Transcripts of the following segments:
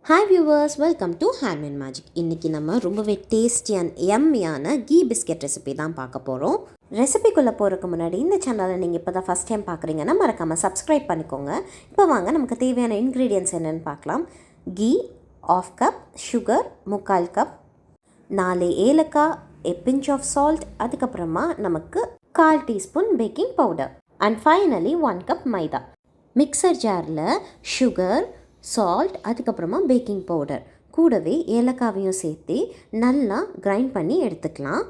Hi viewers, welcome to handmade magic. இன்றைக்கி நம்ம ரொம்பவே டேஸ்டி அண்ட் எம்மியான கீ பிஸ்கெட் ரெசிபி தான் பார்க்க போகிறோம். ரெசிபிக்குள்ளே போகிறதுக்கு முன்னாடி இந்த சேனலை நீங்கள் இப்போ தான் ஃபஸ்ட் டைம் பார்க்குறீங்கன்னா மறக்காமல் சப்ஸ்கிரைப் பண்ணிக்கோங்க. இப்போ வாங்க நமக்கு தேவையான இன்க்ரீடியன்ட்ஸ் என்னென்னு பார்க்கலாம். கீ ½ கப், சுகர் 3/4 கப், 4 ஏலக்காய், a pinch of salt, அதுக்கப்புறமா நமக்கு 1/4 teaspoon baking powder and finally 1 cup maida. Mixer ஜாரில் சுகர், சால்ட், அதுக்கப்புறமா பேக்கிங் பவுடர் கூடவே ஏலக்காவையும் சேர்த்து நல்லா கிரைண்ட் பண்ணி எடுத்துக்கலாம்.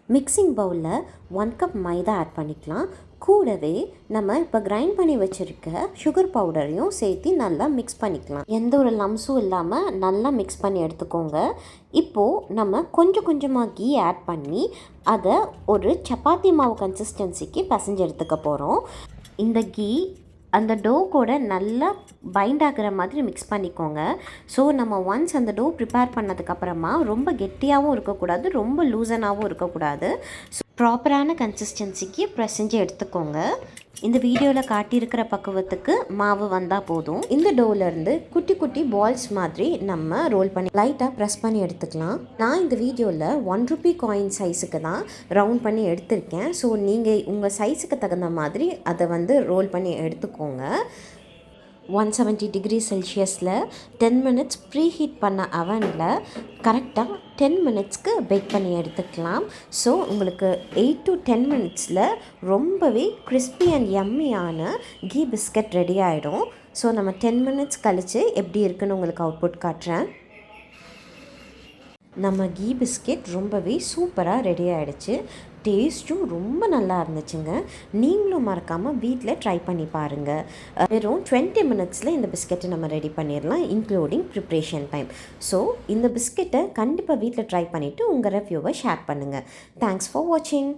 மிக்சிங் பவுலில் 1 கப் மைதா ஆட் பண்ணிக்கலாம். கூடவே நம்ம இப்போ கிரைண்ட் பண்ணி வச்சுருக்க சுகர் பவுடரையும் சேர்த்து நல்லா மிக்ஸ் பண்ணிக்கலாம். எந்த ஒரு லம்ஸும் இல்லாமல் நல்லா மிக்ஸ் பண்ணி எடுத்துக்கோங்க. இப்போது நம்ம கொஞ்சம் கொஞ்சமாக கீ ஆட் பண்ணி அதை ஒரு சப்பாத்தி மாவு கன்சிஸ்டன்சிக்கு பிசைஞ்சு எடுத்துக்க போகிறோம். இந்த கீ அந்த டோ கூட நல்லா பைண்ட் ஆகிற மாதிரி மிக்ஸ் பண்ணிக்கோங்க. ஸோ நம்ம ஒன்ஸ் அந்த டோ ப்ரிப்பேர் பண்ணதுக்கப்புறமா ரொம்ப கெட்டியாகவும் இருக்கக்கூடாது, ரொம்ப லூசனாகவும் இருக்கக்கூடாது. ஸோ ப்ராப்பரான கன்சிஸ்டன்சிக்கு பிசைஞ்சு எடுத்துக்கோங்க. இந்த வீடியோவில் காட்டியிருக்கிற பக்குவத்துக்கு மாவு வந்தால் போதும். இந்த டோவிலேருந்து குட்டி குட்டி பால்ஸ் மாதிரி நம்ம ரோல் பண்ணி லைட்டாக ப்ரெஸ் பண்ணி எடுத்துக்கலாம். நான் இந்த வீடியோவில் 1 ரூபி காயின் சைஸுக்கு தான் ரவுண்ட் பண்ணி எடுத்திருக்கேன். ஸோ நீங்கள் உங்கள் சைஸுக்கு தகுந்த மாதிரி அதை ரோல் பண்ணி எடுத்துக்கோங்க. 170 டிகிரி செல்சியஸில் 10 மினிட்ஸ் ப்ரீ ஹீட் பண்ண அவனில் கரெக்டாக 10 மினிட்ஸ்க்கு பேக் பண்ணி எடுத்துக்கலாம். ஸோ உங்களுக்கு 8 to 10 மினிட்ஸில் ரொம்பவே கிறிஸ்பி அண்ட் யம்மியான கீ பிஸ்கட் ரெடி ஆகிடும். ஸோ நம்ம 10 மினிட்ஸ் கழித்து எப்படி இருக்குன்னு உங்களுக்கு அவுட்புட் காட்டுறேன். நம்ம கீ பிஸ்கெட் ரொம்பவே சூப்பராக ரெடி ஆகிடுச்சு. டேஸ்ட்டும் ரொம்ப நல்லா இருந்துச்சுங்க. நீங்களும் மறக்காமல் வீட்டில் ட்ரை பண்ணி பாருங்கள். வெறும் 20 மினிட்ஸில் இந்த பிஸ்கெட்டை நம்ம ரெடி பண்ணிடலாம், இன்க்ளூடிங் ப்ரிப்ரேஷன் டைம். ஸோ இந்த பிஸ்கெட்டை கண்டிப்பாக வீட்டில் ட்ரை பண்ணிவிட்டு உங்கள் ரிவ்யூவை ஷேர் பண்ணுங்கள். தேங்க்ஸ் ஃபார் வாட்சிங்.